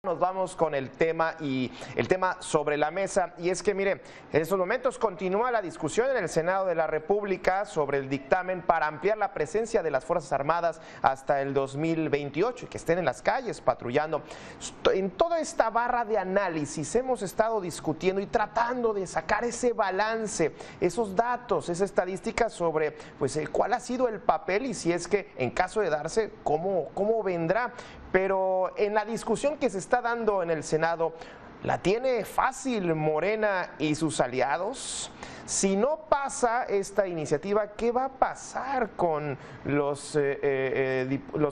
Nos vamos con el tema sobre la mesa, y es que mire, en estos momentos continúa la discusión en el Senado de la República sobre el dictamen para ampliar la presencia de las Fuerzas Armadas hasta el 2028 y que estén en las calles patrullando. En toda esta barra de análisis hemos estado discutiendo y tratando de sacar ese balance, esos datos, esa estadística sobre pues cuál ha sido el papel y si es que en caso de darse, cómo vendrá. Pero en la discusión que se está dando en el Senado, ¿la tiene fácil Morena y sus aliados? Si no pasa esta iniciativa, ¿qué va a pasar con los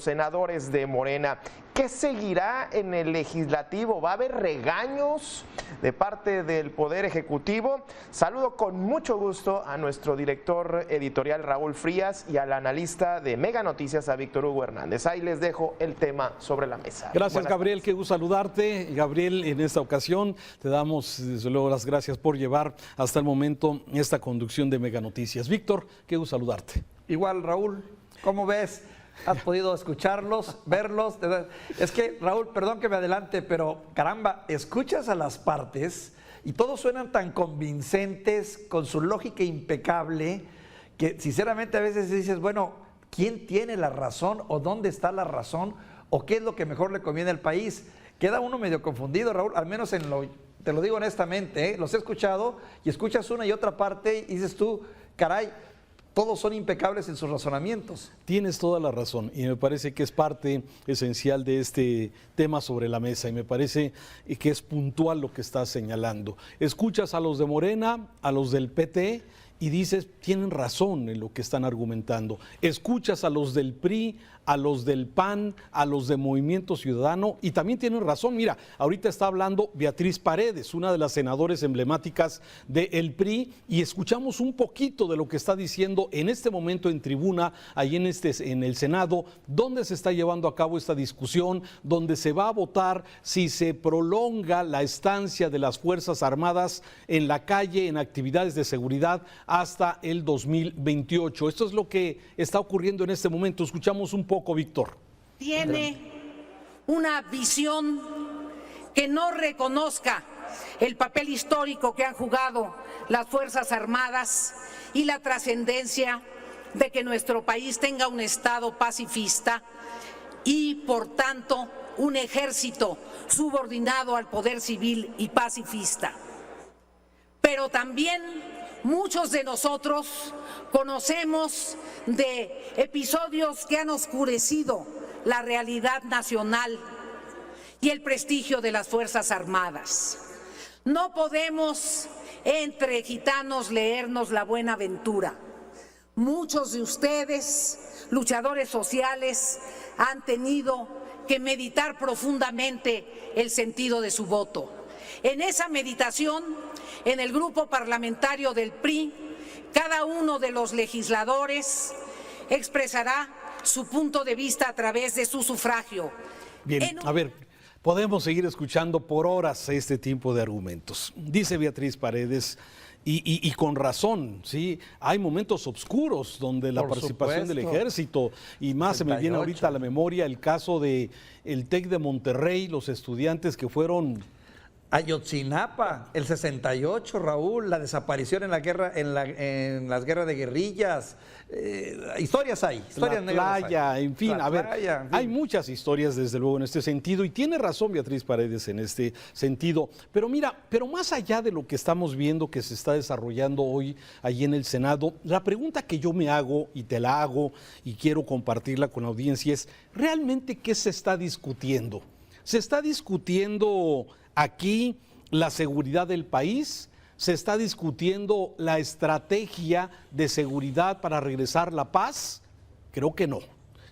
senadores de Morena? ¿Qué seguirá en el legislativo? ¿Va a haber regaños de parte del Poder Ejecutivo? Saludo con mucho gusto a nuestro director editorial Raúl Frías y al analista de Mega Noticias a Víctor Hugo Hernández. Ahí les dejo el tema sobre la mesa. Gracias, Gabriel, qué gusto saludarte. Gabriel, en esta ocasión te damos desde luego las gracias por llevar hasta el momento esta conducción de Mega Noticias. Víctor, qué gusto saludarte. Igual, Raúl, ¿cómo ves? ¿Has podido escucharlos, verlos? Es que, Raúl, perdón que me adelante, pero caramba, escuchas a las partes y todos suenan tan convincentes, con su lógica impecable, que sinceramente a veces dices, bueno, ¿quién tiene la razón o dónde está la razón o qué es lo que mejor le conviene al país? Queda uno medio confundido, Raúl, al menos te lo digo honestamente, los he escuchado y escuchas una y otra parte y dices tú, caray, todos son impecables en sus razonamientos. Tienes toda la razón y me parece que es parte esencial de este tema sobre la mesa y me parece que es puntual lo que estás señalando. Escuchas a los de Morena, a los del PT y dices, tienen razón en lo que están argumentando. Escuchas a los del PRI, a los del PAN, a los de Movimiento Ciudadano y también tienen razón. Mira, ahorita está hablando Beatriz Paredes, una de las senadoras emblemáticas del PRI, y escuchamos un poquito de lo que está diciendo en este momento en tribuna, ahí en el Senado, donde se está llevando a cabo esta discusión, donde se va a votar si se prolonga la estancia de las Fuerzas Armadas en la calle, en actividades de seguridad, hasta el 2028. Esto es lo que está ocurriendo en este momento. Escuchamos un poco, Víctor. Tiene una visión que no reconozca el papel histórico que han jugado las Fuerzas Armadas y la trascendencia de que nuestro país tenga un Estado pacifista y, por tanto, un ejército subordinado al poder civil y pacifista. Pero también muchos de nosotros conocemos de episodios que han oscurecido la realidad nacional y el prestigio de las Fuerzas Armadas. No podemos entre gitanos leernos la buena aventura. Muchos de ustedes, luchadores sociales, han tenido que meditar profundamente el sentido de su voto. En esa meditación, en el grupo parlamentario del PRI, cada uno de los legisladores expresará su punto de vista a través de su sufragio. Bien, a ver, podemos seguir escuchando por horas este tipo de argumentos. Dice Beatriz Paredes, y con razón, ¿sí? Hay momentos oscuros donde la participación del ejército, y más 78. Se me viene ahorita a la memoria el caso del TEC de Monterrey, los estudiantes que fueron... Ayotzinapa, el 68, Raúl, la desaparición en la guerra, en las guerras de guerrillas, historias hay, historias negras. La playa, en fin, a ver, hay muchas historias desde luego en este sentido y tiene razón Beatriz Paredes en este sentido, pero mira, más allá de lo que estamos viendo que se está desarrollando hoy allí en el Senado, la pregunta que yo me hago y te la hago y quiero compartirla con la audiencia es, ¿realmente qué se está discutiendo? ¿Se está discutiendo aquí la seguridad del país? ¿Se está discutiendo la estrategia de seguridad para regresar la paz? Creo que no.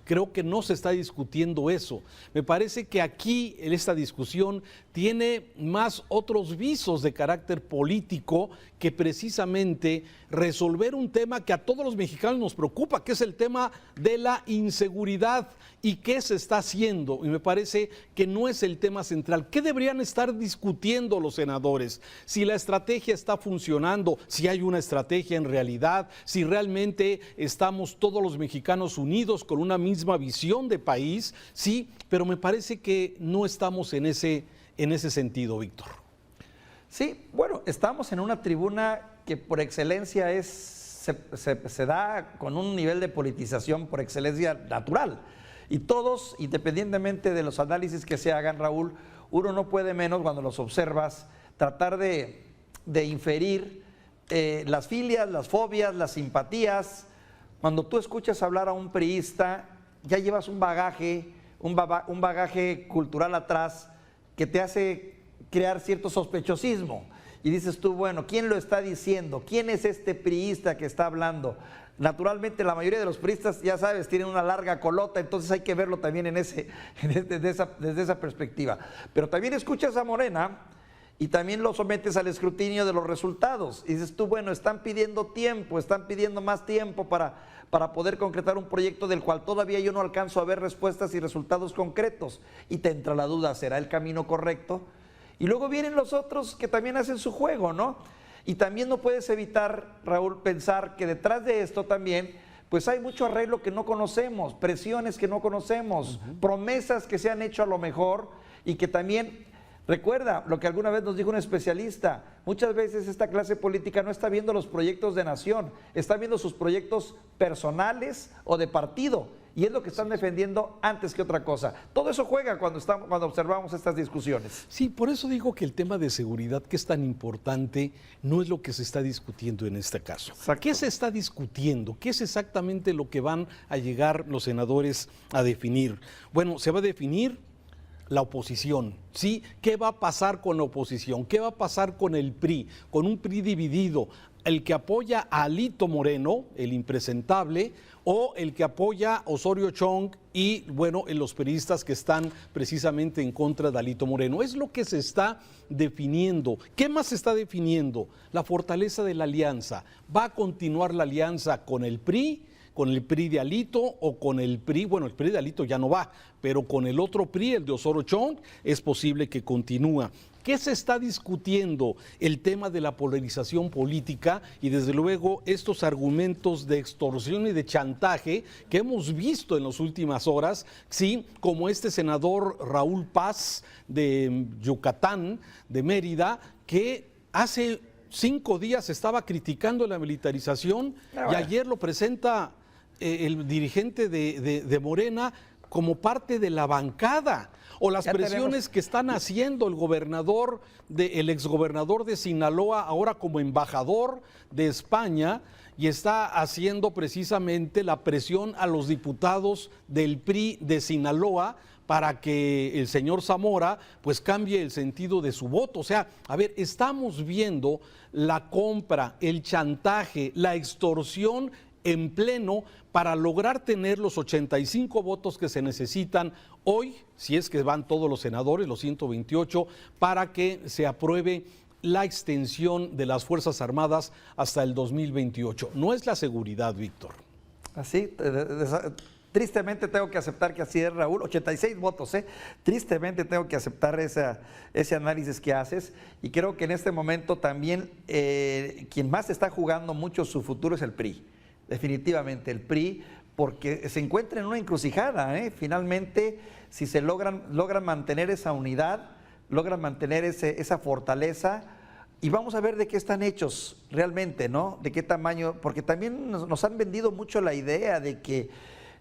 Creo que no se está discutiendo eso. Me parece que aquí en esta discusión tiene más otros visos de carácter político que precisamente resolver un tema que a todos los mexicanos nos preocupa, que es el tema de la inseguridad y qué se está haciendo. Y me parece que no es el tema central. ¿Qué deberían estar discutiendo los senadores? Si la estrategia está funcionando, si hay una estrategia en realidad, si realmente estamos todos los mexicanos unidos con una misma misma visión de país, sí, pero me parece que no estamos en ese sentido, Víctor. Sí, bueno, estamos en una tribuna que por excelencia se da con un nivel de politización por excelencia natural. Y todos, independientemente de los análisis que se hagan, Raúl, uno no puede menos cuando los observas tratar de inferir las filias, las fobias, las simpatías. Cuando tú escuchas hablar a un priista, ya llevas un bagaje cultural atrás que te hace crear cierto sospechosismo. Y dices tú, bueno, ¿quién lo está diciendo? ¿Quién es este priista que está hablando? Naturalmente, la mayoría de los priistas, ya sabes, tienen una larga colota, entonces hay que verlo también desde esa perspectiva. Pero también escuchas a Morena y también lo sometes al escrutinio de los resultados. Y dices tú, bueno, están pidiendo tiempo, están pidiendo más tiempo para poder concretar un proyecto del cual todavía yo no alcanzo a ver respuestas y resultados concretos. Y te entra la duda, ¿será el camino correcto? Y luego vienen los otros que también hacen su juego, ¿no? Y también no puedes evitar, Raúl, pensar que detrás de esto también, pues hay mucho arreglo que no conocemos, presiones que no conocemos, promesas que se han hecho a lo mejor y que también, recuerda lo que alguna vez nos dijo un especialista, muchas veces esta clase política no está viendo los proyectos de nación, está viendo sus proyectos personales o de partido. Y es lo que están defendiendo antes que otra cosa. Todo eso juega cuando observamos estas discusiones. Sí, por eso digo que el tema de seguridad, que es tan importante, no es lo que se está discutiendo en este caso. Exacto. ¿Qué se está discutiendo? ¿Qué es exactamente lo que van a llegar los senadores a definir? Bueno, se va a definir la oposición, ¿sí? ¿Qué va a pasar con la oposición? ¿Qué va a pasar con el PRI? Con un PRI dividido, el que apoya a Alito Moreno, el impresentable, o el que apoya a Osorio Chong y, bueno, los periodistas que están precisamente en contra de Alito Moreno. Es lo que se está definiendo. ¿Qué más se está definiendo? La fortaleza de la alianza. ¿Va a continuar la alianza con el PRI de Alito o con el PRI? Bueno, el PRI de Alito ya no va, pero con el otro PRI, el de Osorio Chong, es posible que continúe. ¿Qué se está discutiendo? El tema de la polarización política y desde luego estos argumentos de extorsión y de chantaje que hemos visto en las últimas horas, ¿sí? Como este senador Raúl Paz de Yucatán, de Mérida, que hace 5 días estaba criticando la militarización y ayer lo presenta el dirigente de Morena como parte de la bancada. O las presiones que están haciendo el exgobernador de Sinaloa, ahora como embajador de España, y está haciendo precisamente la presión a los diputados del PRI de Sinaloa para que el señor Zamora pues cambie el sentido de su voto. O sea, a ver, estamos viendo la compra, el chantaje, la extorsión en pleno para lograr tener los 85 votos que se necesitan hoy, si es que van todos los senadores, los 128, para que se apruebe la extensión de las Fuerzas Armadas hasta el 2028. No es la seguridad, Víctor. Así, tristemente tengo que aceptar que así es, Raúl, 86 votos, tristemente tengo que aceptar ese análisis que haces y creo que en este momento también quien más está jugando mucho su futuro es el PRI. Definitivamente el PRI, porque se encuentra en una encrucijada, finalmente si se logran mantener esa unidad, logran mantener esa fortaleza y vamos a ver de qué están hechos realmente, ¿no? De qué tamaño, porque también nos han vendido mucho la idea de que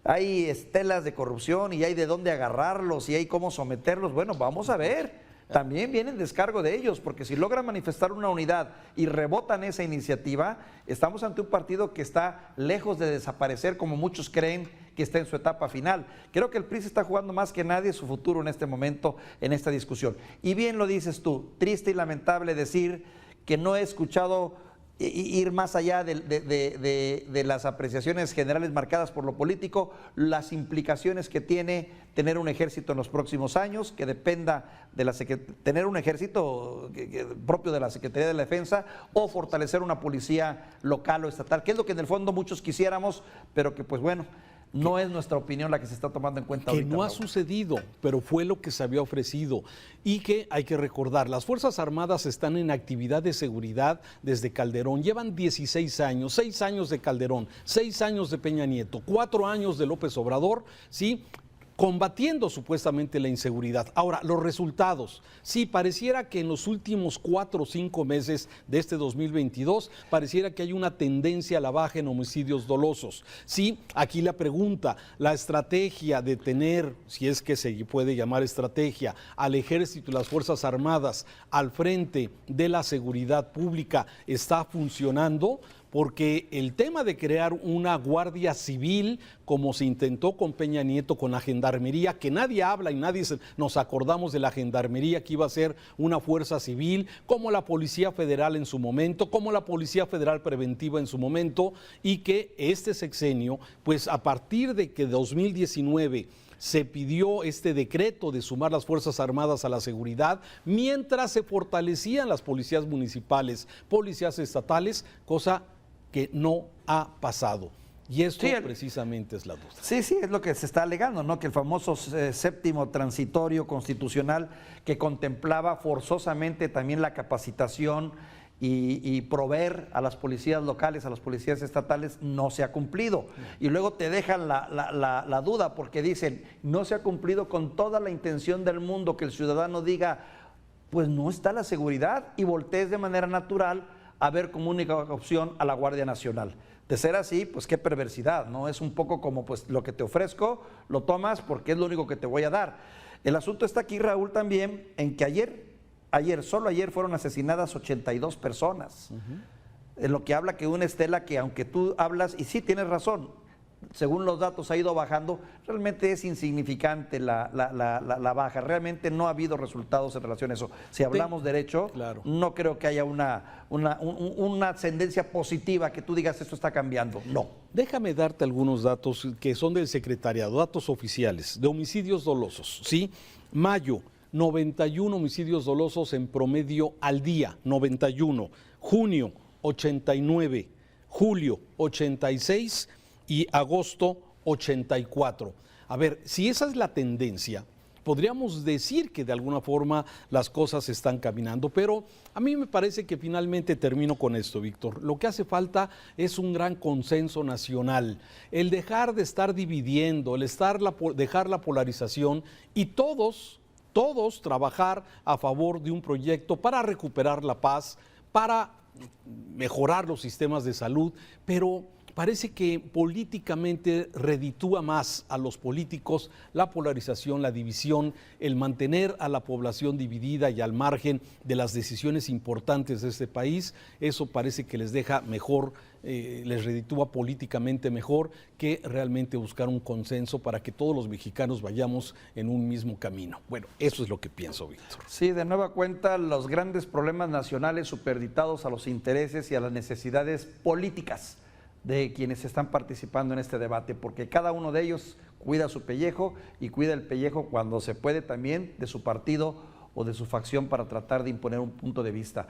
hay estelas de corrupción y hay de dónde agarrarlos y hay cómo someterlos. Bueno, vamos a ver. También viene el descargo de ellos, porque si logran manifestar una unidad y rebotan esa iniciativa, estamos ante un partido que está lejos de desaparecer como muchos creen que está en su etapa final. Creo que el PRI se está jugando más que nadie su futuro en este momento, en esta discusión. Y bien lo dices tú, triste y lamentable decir que no he escuchado ir más allá de las apreciaciones generales marcadas por lo político, las implicaciones que tiene tener un ejército en los próximos años, que dependa de tener un ejército propio de la Secretaría de la Defensa o fortalecer una policía local o estatal, que es lo que en el fondo muchos quisiéramos, pero que pues bueno, No es nuestra opinión la que se está tomando en cuenta ahorita. Que no ha sucedido, pero fue lo que se había ofrecido. Y que hay que recordar, las Fuerzas Armadas están en actividad de seguridad desde Calderón. Llevan 16 años, 6 años de Calderón, 6 años de Peña Nieto, 4 años de López Obrador, ¿sí?, combatiendo supuestamente la inseguridad. Ahora, los resultados. Sí, pareciera que en los últimos 4 o 5 meses de este 2022, pareciera que hay una tendencia a la baja en homicidios dolosos. Sí, aquí la pregunta, la estrategia de tener, si es que se puede llamar estrategia, al Ejército y las Fuerzas Armadas al frente de la seguridad pública, ¿está funcionando? Porque el tema de crear una guardia civil, como se intentó con Peña Nieto, con la gendarmería, que nadie habla y nadie nos acordamos de la gendarmería, que iba a ser una fuerza civil, como la Policía Federal en su momento, como la Policía Federal Preventiva en su momento, y que este sexenio, pues a partir de que 2019 se pidió este decreto de sumar las Fuerzas Armadas a la seguridad, mientras se fortalecían las policías municipales, policías estatales, cosa que no ha pasado. Y esto precisamente es la duda. Sí, es lo que se está alegando, ¿no? Que el famoso séptimo transitorio constitucional, que contemplaba forzosamente también la capacitación y proveer a las policías locales, a las policías estatales, no se ha cumplido. Y luego te dejan la duda, porque dicen, no se ha cumplido con toda la intención del mundo, que el ciudadano diga, pues no está la seguridad, y voltees de manera natural a ver como única opción a la Guardia Nacional. De ser así, pues qué perversidad, ¿no? Es un poco como, pues lo que te ofrezco, lo tomas porque es lo único que te voy a dar. El asunto está aquí, Raúl, también, en que solo ayer fueron asesinadas 82 personas. En lo que habla que una estela que, aunque tú hablas, y sí tienes razón, según los datos ha ido bajando, realmente es insignificante la baja, realmente no ha habido resultados en relación a eso. Si hablamos derecho, claro, no creo que haya una ascendencia positiva que tú digas esto está cambiando, no. Déjame darte algunos datos que son del secretariado, datos oficiales, de homicidios dolosos, ¿sí? Mayo, 91 homicidios dolosos en promedio al día, 91. Junio, 89. Julio, 86. Y agosto 84. A ver, si esa es la tendencia, podríamos decir que de alguna forma las cosas están caminando, pero a mí me parece que finalmente termino con esto, Víctor. Lo que hace falta es un gran consenso nacional, el dejar de estar dividiendo, el dejar la polarización y todos trabajar a favor de un proyecto para recuperar la paz, para mejorar los sistemas de salud, pero parece que políticamente reditúa más a los políticos la polarización, la división, el mantener a la población dividida y al margen de las decisiones importantes de este país. Eso parece que les deja mejor, les reditúa políticamente mejor que realmente buscar un consenso para que todos los mexicanos vayamos en un mismo camino. Bueno, eso es lo que pienso, Víctor. Sí, de nueva cuenta, los grandes problemas nacionales superditados a los intereses y a las necesidades políticas de quienes están participando en este debate, porque cada uno de ellos cuida su pellejo y cuida el pellejo cuando se puede también de su partido o de su facción para tratar de imponer un punto de vista.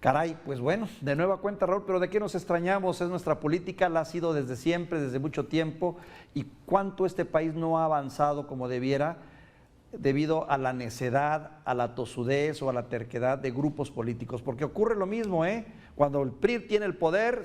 Caray, pues bueno, de nueva cuenta, Raúl, pero ¿de qué nos extrañamos? Es nuestra política, la ha sido desde siempre, desde mucho tiempo, y cuánto este país no ha avanzado como debiera debido a la necedad, a la tosudez o a la terquedad de grupos políticos, porque ocurre lo mismo, cuando el PRI tiene el poder,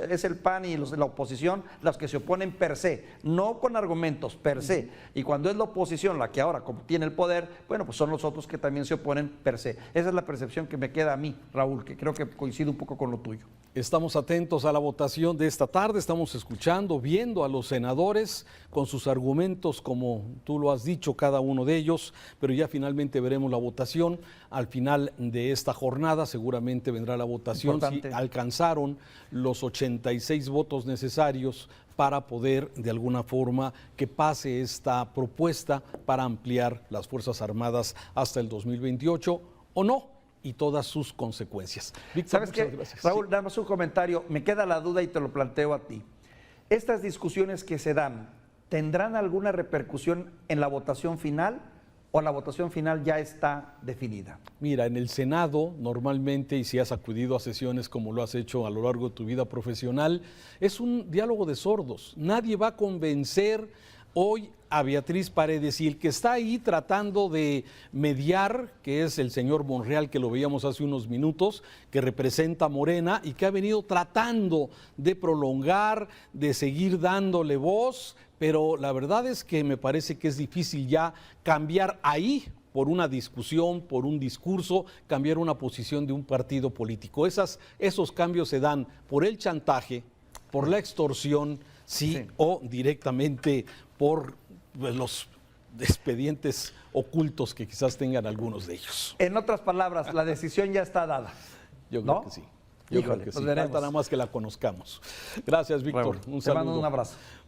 es el PAN y los de la oposición los que se oponen per se, no con argumentos, per se, y cuando es la oposición la que ahora como tiene el poder, bueno, pues son los otros que también se oponen per se. Esa es la percepción que me queda a mí, Raúl, que creo que coincide un poco con lo tuyo. Estamos atentos a la votación de esta tarde, estamos escuchando, viendo a los senadores con sus argumentos, como tú lo has dicho, cada uno de ellos, pero ya finalmente veremos la votación. Al final de esta jornada seguramente vendrá la votación. Importante. Si alcanzaron los 86 votos necesarios para poder de alguna forma que pase esta propuesta para ampliar las Fuerzas Armadas hasta el 2028 o no, y todas sus consecuencias. Víctor, ¿sabes qué, gracias. Raúl, sí, damos un comentario, me queda la duda y te lo planteo a ti. ¿Estas discusiones que se dan tendrán alguna repercusión en la votación final o la votación final ya está definida? Mira, en el Senado normalmente, y si has acudido a sesiones como lo has hecho a lo largo de tu vida profesional, es un diálogo de sordos. Nadie va a convencer hoy a Beatriz Paredes, y el que está ahí tratando de mediar, que es el señor Monreal, que lo veíamos hace unos minutos, que representa a Morena y que ha venido tratando de prolongar, de seguir dándole voz, pero la verdad es que me parece que es difícil ya cambiar ahí por una discusión, por un discurso, cambiar una posición de un partido político. Esos cambios se dan por el chantaje, por la extorsión, sí. O directamente por los expedientes ocultos que quizás tengan algunos de ellos. En otras palabras, la decisión ya está dada. Yo creo que sí. Yo creo que sí. Falta nada más que la conozcamos. Gracias, Víctor. Un saludo. Te mando un abrazo.